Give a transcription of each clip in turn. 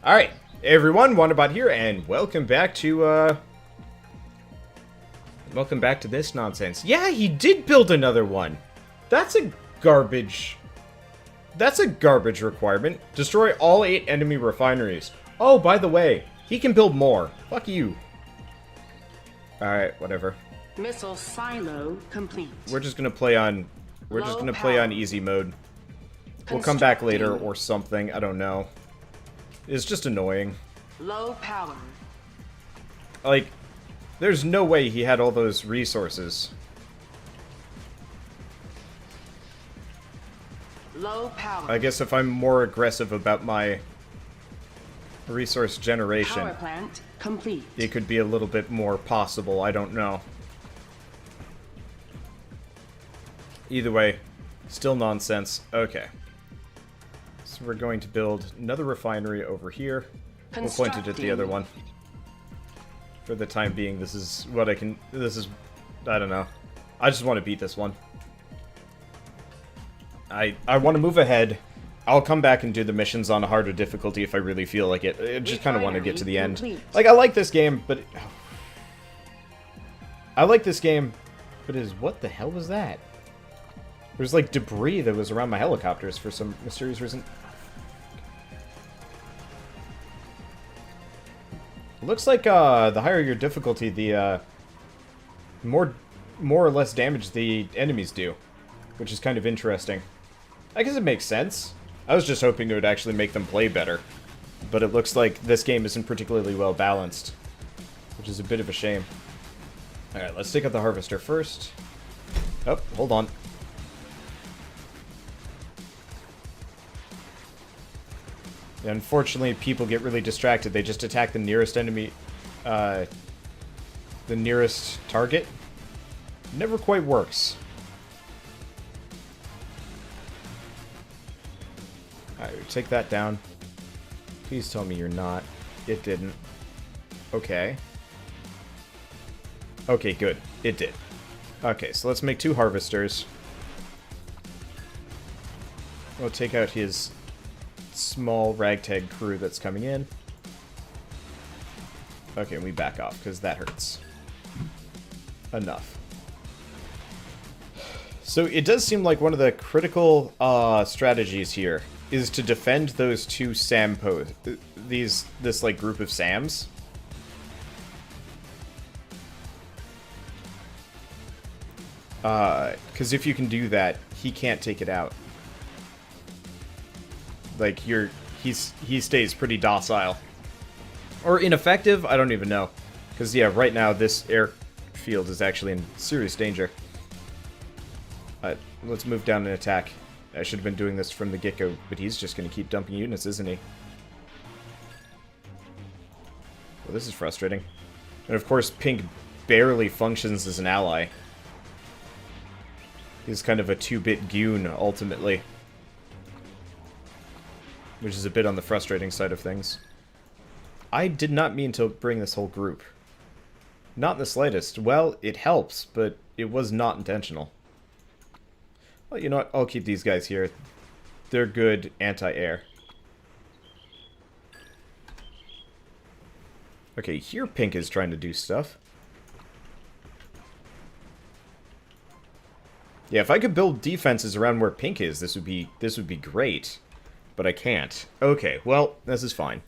Alright, hey everyone, Wanderbot here, and welcome back to, this nonsense. Yeah, he did build another one! That's a garbage requirement. Destroy all 8 enemy refineries. Oh, by the way, he can build more. Fuck you. Alright, whatever. Missile silo complete. We're just gonna play on easy mode. We'll come back later or something, I don't know. It's just annoying. Low power. Like, there's no way he had all those resources. Low power. I guess if I'm more aggressive about my resource generation, Power plant complete. it could be a little bit more possible, I don't know. Either way, still nonsense. Okay. So we're going to build another refinery over here. We'll point it at the other one. For the time being, this is what I can... I don't know. I just want to beat this one. I want to move ahead. I'll come back and do the missions on a harder difficulty if I really feel like it. I just kind of want to get to the end. Like, I like this game, but... I like this game, but what the hell was that? There's like debris that was around my helicopters for some mysterious reason. Looks like the higher your difficulty, the more or less damage the enemies do, which is kind of interesting. I guess it makes sense. I was just hoping it would actually make them play better, but it looks like this game isn't particularly well balanced, which is a bit of a shame. Alright, let's take out the harvester first. Oh, hold on. Unfortunately, people get really distracted. They just attack the nearest enemy, the nearest target. Never quite works. Alright, take that down. Please tell me you're not. It didn't. Okay. Okay, good. It did. Okay, so let's make 2 harvesters. We'll take out his small ragtag crew that's coming in. Okay, we back off, because that hurts. Enough. So it does seem like one of the critical strategies here is to defend those 2 SAM posts. This like group of SAMs. Because if you can do that, he can't take it out. Like, he stays pretty docile. Or ineffective? I don't even know. Because, yeah, right now this airfield is actually in serious danger. Let's move down and attack. I should have been doing this from the get-go, but he's just going to keep dumping units, isn't he? Well, this is frustrating. And, of course, Pink barely functions as an ally. He's kind of a 2-bit goon, ultimately. Which is a bit on the frustrating side of things. I did not mean to bring this whole group. Not in the slightest. Well, it helps, but it was not intentional. Well, you know what? I'll keep these guys here. They're good anti-air. Okay, here Pink is trying to do stuff. Yeah, if I could build defenses around where Pink is, this would be great. But I can't. Okay, well, this is fine.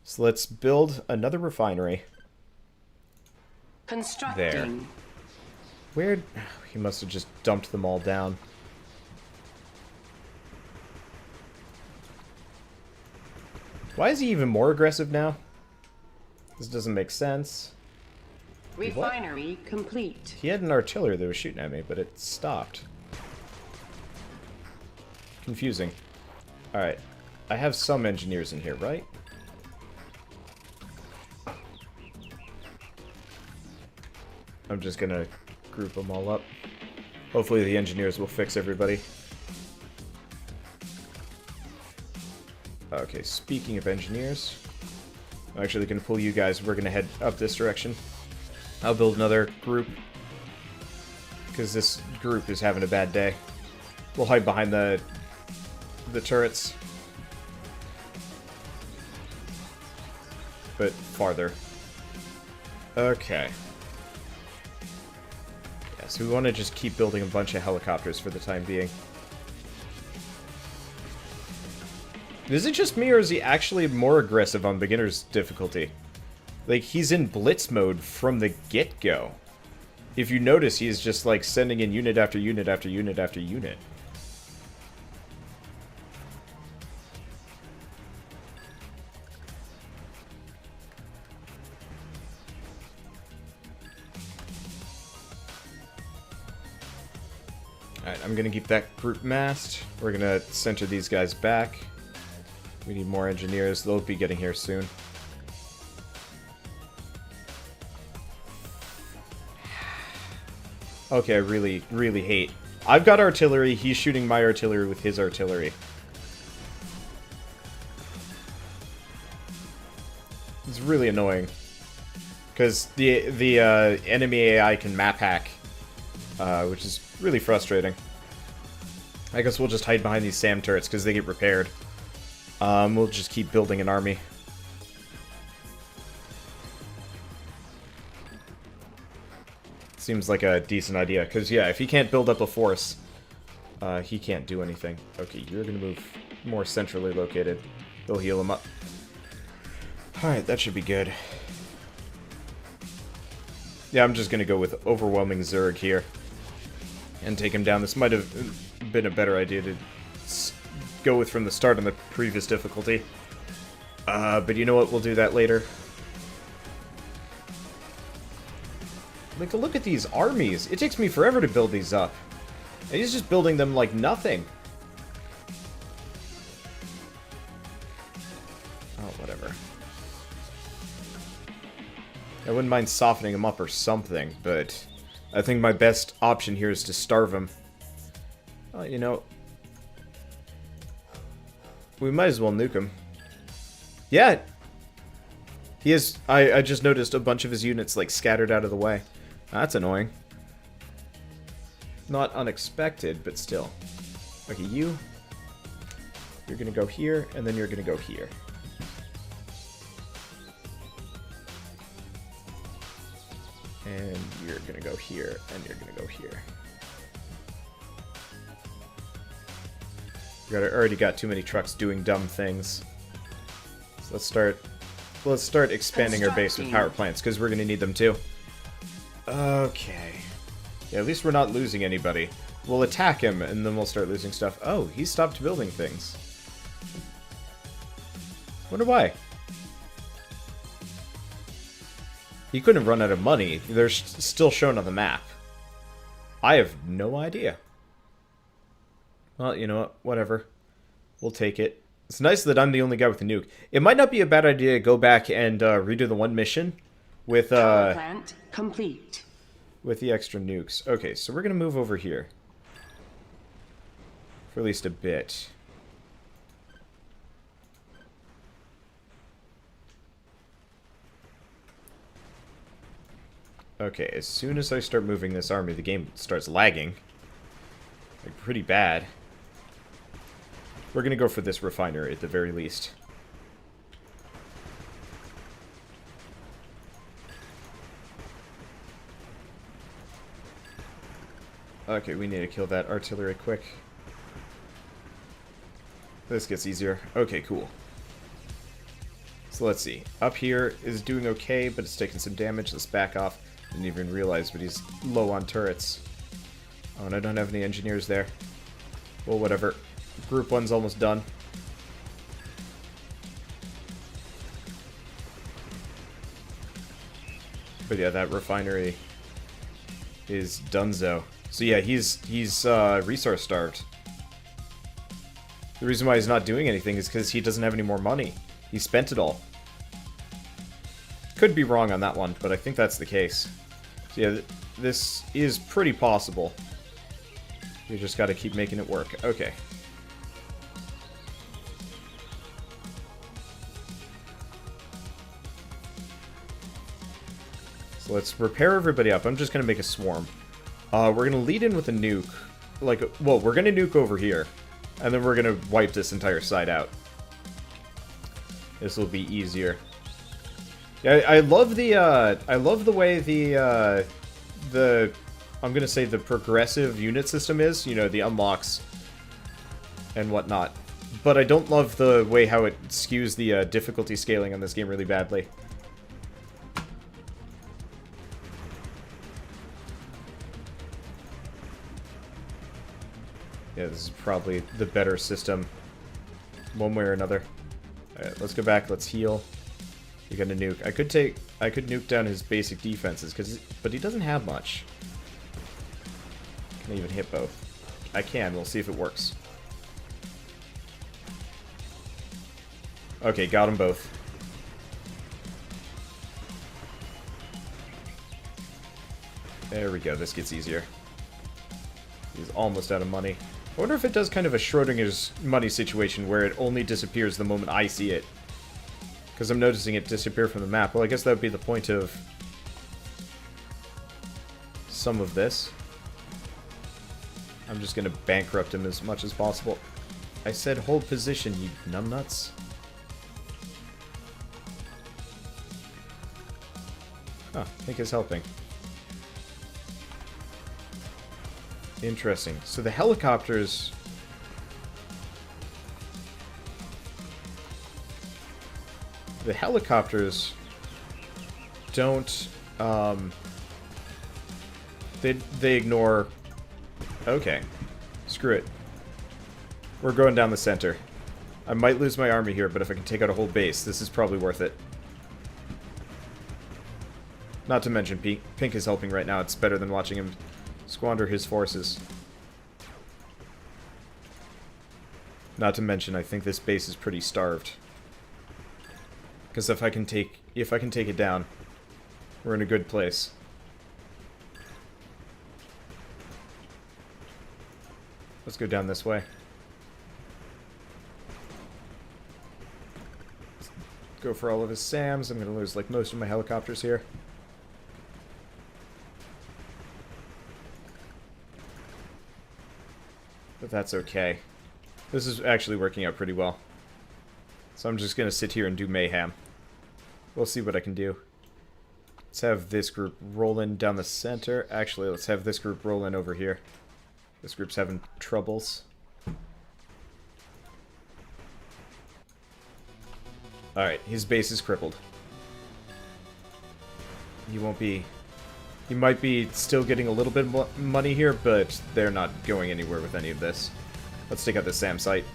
So let's build another refinery. Constructing. There. Where... He must have just dumped them all down. Why is he even more aggressive now? This doesn't make sense. Refinery complete. He had an artillery that was shooting at me, but it stopped. Confusing. Alright. I have some engineers in here, right? I'm just gonna group them all up. Hopefully the engineers will fix everybody. Okay, speaking of engineers, I'm actually gonna pull you guys. We're gonna head up this direction. I'll build another group, because this group is having a bad day. We'll hide behind the turrets. but farther. Okay. Yeah, so we want to just keep building a bunch of helicopters for the time being. Is it just me, or is he actually more aggressive on beginner's difficulty? Like, he's in blitz mode from the get-go. If you notice, he's just, like, sending in unit after unit after unit after unit. Alright, I'm gonna keep that group massed. We're gonna center these guys back. We need more engineers. They'll be getting here soon. Okay, I really, really hate. I've got artillery. He's shooting my artillery with his artillery. It's really annoying. Because the enemy AI can map hack. Which is really frustrating. I guess we'll just hide behind these SAM turrets because they get repaired. We'll just keep building an army. Seems like a decent idea, because, yeah, if he can't build up a force, he can't do anything. Okay, you're going to move more centrally located. They'll heal him up. Alright, that should be good. Yeah, I'm just going to go with overwhelming Zerg here. And take him down. This might have been a better idea to go with from the start on the previous difficulty. But you know what? We'll do that later. Like, look at these armies. It takes me forever to build these up. And he's just building them like nothing. Oh, whatever. I wouldn't mind softening him up or something, but I think my best option here is to starve him. Well, you know, we might as well nuke him. Yeah! He has... I just noticed a bunch of his units, like, scattered out of the way. That's annoying. Not unexpected, but still. Okay, you. You're gonna go here, and then you're gonna go here. And you're gonna go here, and you're gonna go here. Already got too many trucks doing dumb things. So let's start expanding our base with power plants, because we're gonna need them too. Okay. Yeah, at least we're not losing anybody. We'll attack him, and then we'll start losing stuff. Oh, he stopped building things. Wonder why. He couldn't have run out of money. They're still shown on the map. I have no idea. Well, you know what? Whatever. We'll take it. It's nice that I'm the only guy with a nuke. It might not be a bad idea to go back and redo the one mission with Power plant complete. With the extra nukes. Okay, so we're gonna move over here for at least a bit. Okay, as soon as I start moving this army, the game starts lagging. Like, pretty bad. We're gonna go for this refinery at the very least. Okay, we need to kill that artillery quick. This gets easier. Okay, cool. So let's see. Up here is doing okay, but it's taking some damage. Let's back off. Didn't even realize, but he's low on turrets. Oh, and I don't have any engineers there. Well, whatever. Group 1's almost done. But yeah, that refinery is donezo. So yeah, he's resource starved. The reason why he's not doing anything is because he doesn't have any more money. He spent it all. Could be wrong on that one, but I think that's the case. So yeah, this is pretty possible. You just gotta keep making it work. Okay. So let's repair everybody up. I'm just gonna make a swarm. We're gonna lead in with a nuke. Like, well, we're gonna nuke over here. And then we're gonna wipe this entire side out. This will be easier. Yeah, I love the way I'm gonna say the progressive unit system is, you know, the unlocks and whatnot. But I don't love the way how it skews the difficulty scaling on this game really badly. Yeah, this is probably the better system, one way or another. Alright, let's go back, let's heal. We got a nuke. I could nuke down his basic defenses, but he doesn't have much. Can I even hit both? I can, we'll see if it works. Okay, got them both. There we go, this gets easier. He's almost out of money. I wonder if it does kind of a Schrodinger's money situation where it only disappears the moment I see it. Because I'm noticing it disappear from the map. Well, I guess that would be the point of some of this. I'm just going to bankrupt him as much as possible. I said hold position, you numbnuts. Huh, I think it's helping. Interesting. So the helicopters... The helicopters don't, they ignore... Okay. Screw it. We're going down the center. I might lose my army here, but if I can take out a whole base, this is probably worth it. Not to mention, Pink is helping right now. It's better than watching him squander his forces. Not to mention, I think this base is pretty starved. Because if I can take it down, we're in a good place. Let's go down this way. Let's go for all of his SAMs. I'm gonna lose like most of my helicopters here. But that's okay. This is actually working out pretty well. So I'm just gonna sit here and do mayhem. We'll see what I can do. Let's have this group roll in down the center. Actually, let's have this group roll in over here. This group's having troubles. Alright, his base is crippled. He won't be... He might be still getting a little bit of money here, but they're not going anywhere with any of this. Let's take out the SAM site.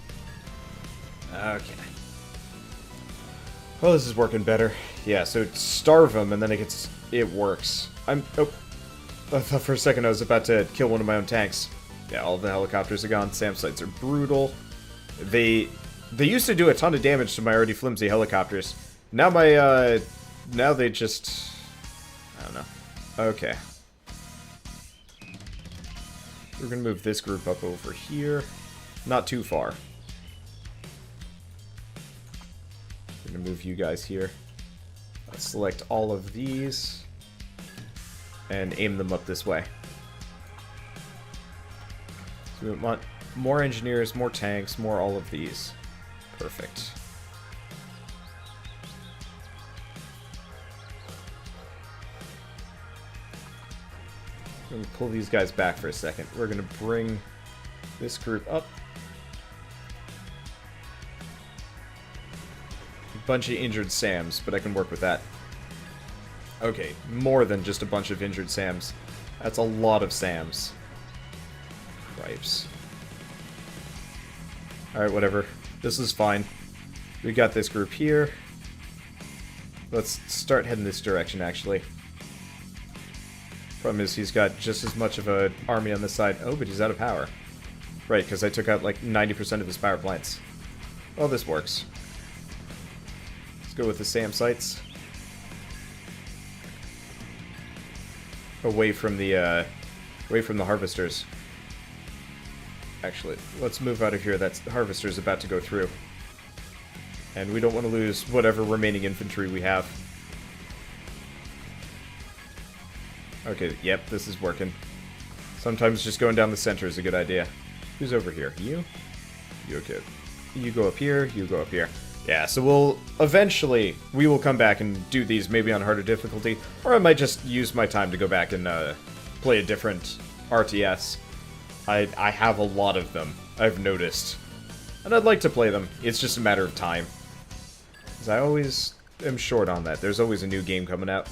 Okay. Well, this is working better. Yeah, so starve him, and then it works. Oh, I thought for a second I was about to kill one of my own tanks. Yeah, all the helicopters are gone. SAM sites are brutal. They used to do a ton of damage to my already flimsy helicopters. Now now they just... I don't know. Okay. We're gonna move this group up over here. Not too far. We're gonna move you guys here. Let's select all of these and aim them up this way. So we want more engineers, more tanks, more all of these. Perfect. I'm going to pull these guys back for a second. We're going to bring this group up. A bunch of injured SAMs, but I can work with that. Okay, more than just a bunch of injured SAMs. That's a lot of SAMs. Cripes. Alright, whatever. This is fine. We got this group here. Let's start heading this direction, actually. Problem is, he's got just as much of an army on this side. Oh, but he's out of power. Right, because I took out like 90% of his power plants. Well, this works. Let's go with the SAM sites. Away from the harvesters. Actually, let's move out of here. The harvester's about to go through. And we don't want to lose whatever remaining infantry we have. Okay, yep, this is working. Sometimes just going down the center is a good idea. Who's over here? You? You okay? You go up here, you go up here. Yeah, so we will come back and do these maybe on harder difficulty, or I might just use my time to go back and play a different RTS. I have a lot of them, I've noticed. And I'd like to play them, it's just a matter of time. Because I always am short on that, there's always a new game coming out.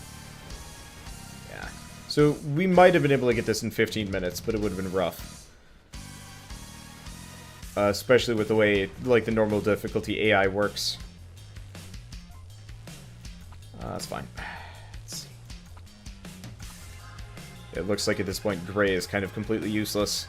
Yeah, so we might have been able to get this in 15 minutes, but it would have been rough. Especially with the way, like, the normal difficulty AI works. That's fine. Let's see. It looks like at this point gray is kind of completely useless.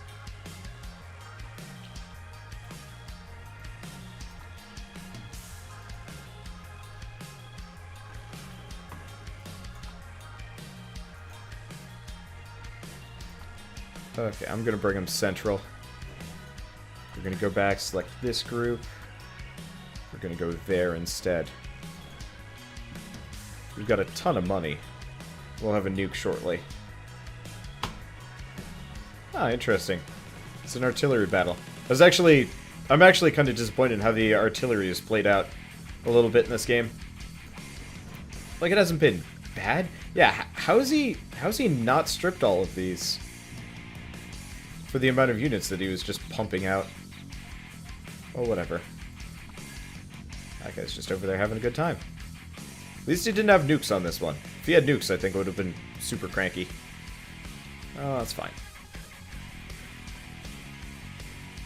Okay, I'm gonna bring him central. We're going to go back, select this group. We're going to go there instead. We've got a ton of money. We'll have a nuke shortly. Ah, interesting. It's an artillery battle. I'm actually kind of disappointed in how the artillery is played out a little bit in this game. Like, it hasn't been bad. Yeah, how's he not stripped all of these? For the amount of units that he was just pumping out. Oh, whatever. That guy's just over there having a good time. At least he didn't have nukes on this one. If he had nukes, I think it would have been super cranky. Oh, that's fine.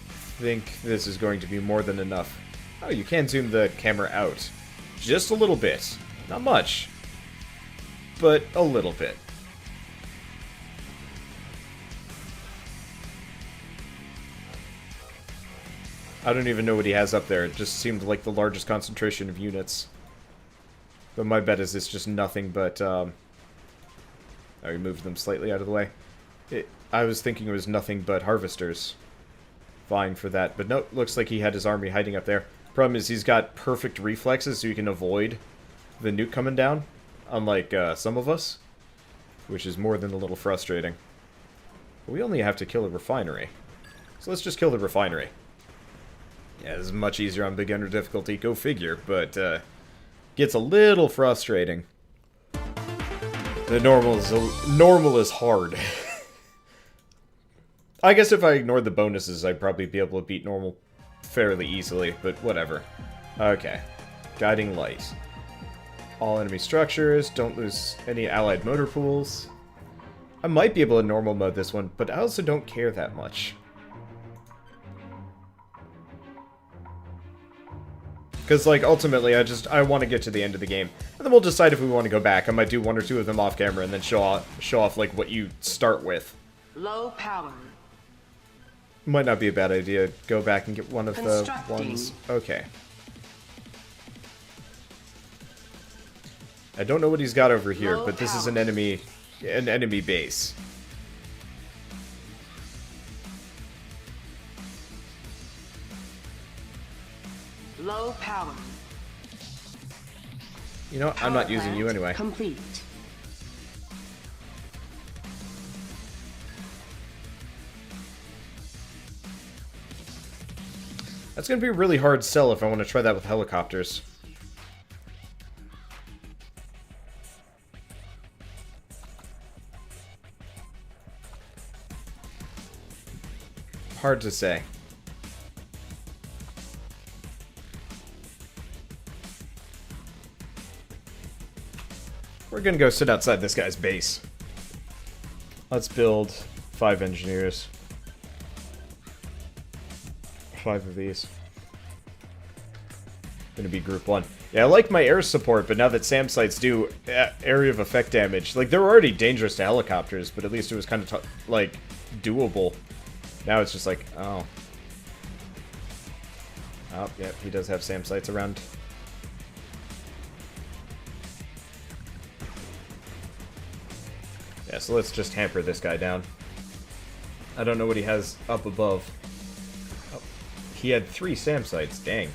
I think this is going to be more than enough. Oh, you can zoom the camera out. Just a little bit. Not much. But a little bit. I don't even know what he has up there. It just seemed like the largest concentration of units. But my bet is it's just nothing but, I removed them slightly out of the way. I was thinking it was nothing but harvesters vying for that. But no, looks like he had his army hiding up there. Problem is he's got perfect reflexes so you can avoid the nuke coming down. Unlike some of us. Which is more than a little frustrating. But we only have to kill a refinery. So let's just kill the refinery. Yeah, this is much easier on beginner difficulty, go figure, but gets a little frustrating. The normal is hard. I guess if I ignored the bonuses, I'd probably be able to beat normal fairly easily, but whatever. Okay. Guiding light. All enemy structures, don't lose any allied motor pools. I might be able to normal mode this one, but I also don't care that much. Because, like, ultimately, I want to get to the end of the game. And then we'll decide if we want to go back. I might do one or two of them off camera and then show off like, what you start with. Low power. Might not be a bad idea. Go back and get one of the ones. Okay. I don't know what he's got over here, but this is an enemy base. Low power. You know, I'm not using you anyway. Complete. That's gonna be a really hard sell if I want to try that with helicopters. Hard to say. We're gonna go sit outside this guy's base. Let's build 5 engineers. 5 of these. Gonna be group 1. Yeah, I like my air support, but now that SAM sites do area of effect damage, like, they're already dangerous to helicopters, but at least it was kind of, like, doable. Now it's just like, oh. Oh, yeah, he does have SAM sites around. Yeah, so let's just hamper this guy down. I don't know what he has up above. Oh, he had 3 SAM sites, dang.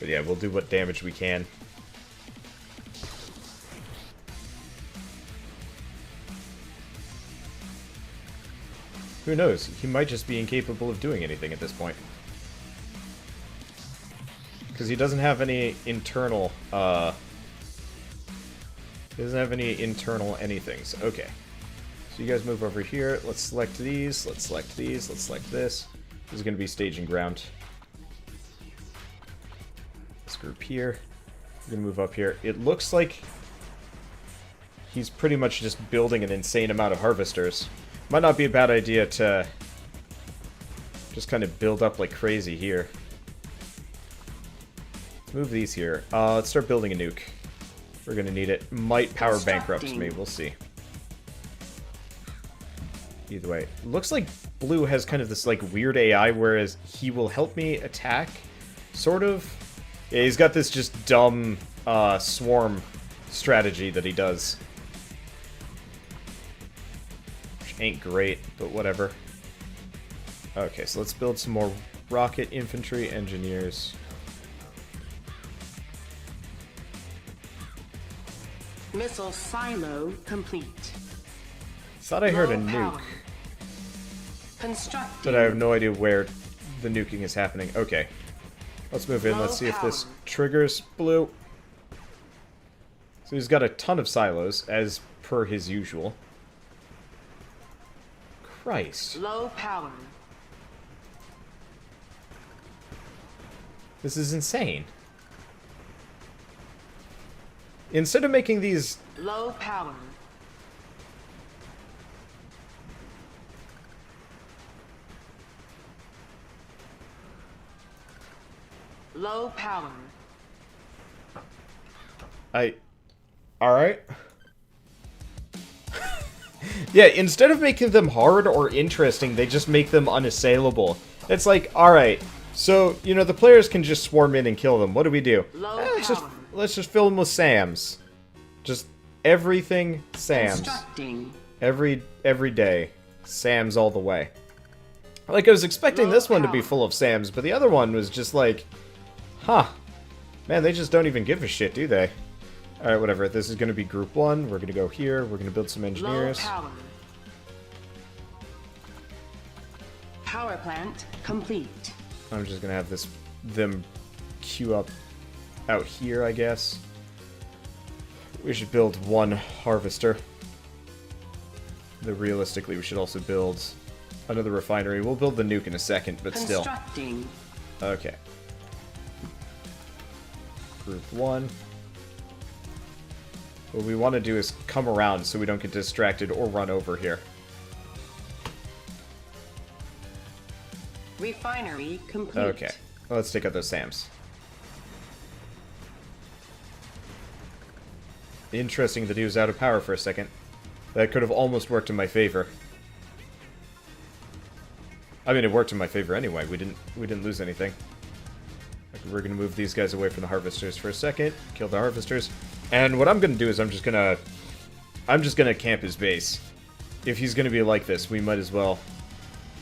But yeah, we'll do what damage we can. Who knows? He might just be incapable of doing anything at this point. because he doesn't have any internal, he doesn't have any internal anythings. Okay. So you guys move over here. Let's select these. Let's select these. Let's select this. This is going to be staging ground. This group here. We're going to move up here. It looks like he's pretty much just building an insane amount of harvesters. Might not be a bad idea to just kind of build up like crazy here. Let's move these here. Let's start building a nuke. We're going to need it. Might power bankrupt me. We'll see. Either way. Looks like blue has kind of this like weird AI, whereas he will help me attack. Sort of. Yeah, he's got this just dumb swarm strategy that he does. Which ain't great, but whatever. Okay, so let's build some more rocket infantry engineers. Missile silo complete. Thought I heard a Low nuke. power. Constructing. But I have no idea where the nuking is happening. Okay. Let's move in. Low Let's see if this power. triggers blue. So he's got a ton of silos, as per his usual. Christ. Low power. This is insane. Instead of making these... Low power. Low power. Alright. Yeah, instead of making them hard or interesting, they just make them unassailable. It's like, alright, so, you know, the players can just swarm in and kill them. What do we do? Low Let's just fill them with SAMs. Just everything SAMs. Constructing. Every day. SAMs all the way. Like, I was expecting this one to be full of SAMs, but the other one was just like, huh. Man, they just don't even give a shit, do they? Alright, whatever. This is going to be group 1. We're going to go here. We're going to build some Low engineers. power. Power plant complete. I'm just going to have them queue up out here, I guess. We should build one harvester. Though realistically, we should also build another refinery. We'll build the nuke in a second, but still. Constructing. Okay. Group 1. What we want to do is come around so we don't get distracted or run over here. Refinery complete. Okay. Well, let's take out those SAMs. Interesting that he was out of power for a second. That could have almost worked in my favor. I mean, it worked in my favor anyway. We didn't lose anything. Okay, we're gonna move these guys away from the harvesters for a second. Kill the harvesters. And what I'm gonna do is I'm just gonna camp his base. If he's gonna be like this, we might as well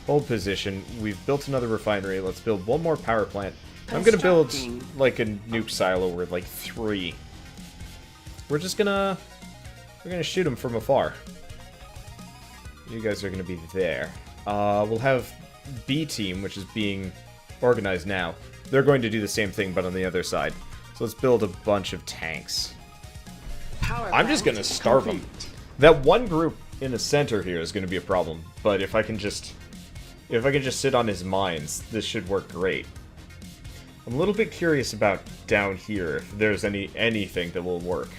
hold position. We've built another refinery. Let's build one more power plant. I'm gonna build like a nuke silo or like 3. We're gonna shoot him from afar. You guys are gonna be there. We'll have B team, which is being organized now. They're going to do the same thing, but on the other side. So let's build a bunch of tanks. I'm just gonna starve them. That one group in the center here is gonna be a problem, but if I can just sit on his mines, this should work great. I'm a little bit curious about down here, if there's anything that will work.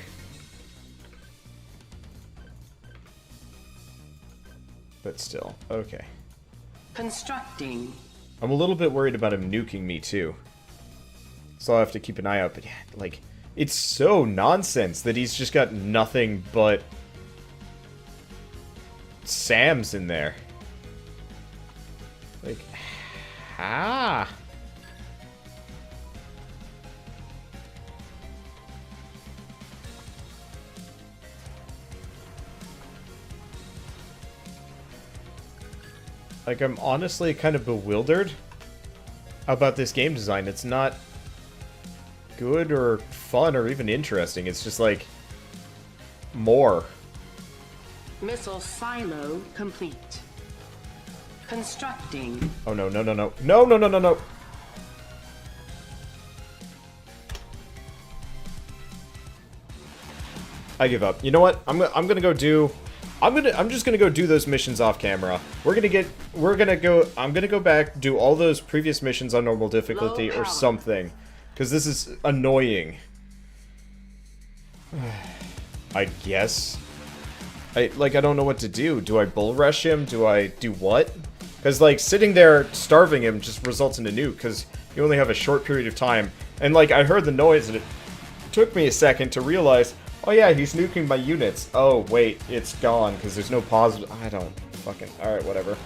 But still, okay. Constructing. I'm a little bit worried about him nuking me, too. So I'll have to keep an eye out, but yeah, like, it's so nonsense that he's just got nothing but SAMs in there. Like, Like, I'm honestly kind of bewildered about this game design. It's not good or fun or even interesting. It's just like more. Missile silo complete. Constructing. Oh no, no, no, no. No, no, no, no, no. I give up. You know what? I'm gonna go do. I'm just gonna go do those missions off camera. I'm gonna go back, do all those previous missions on normal difficulty or something, because this is annoying. I guess. I don't know what to do. Do I bull rush him? Do I do what? Because like sitting there starving him just results in a nuke, because you only have a short period of time. And like I heard the noise and it took me a second to realize, oh yeah, he's nuking my units. Oh wait, it's gone because there's no pause. I don't fucking. All right, whatever.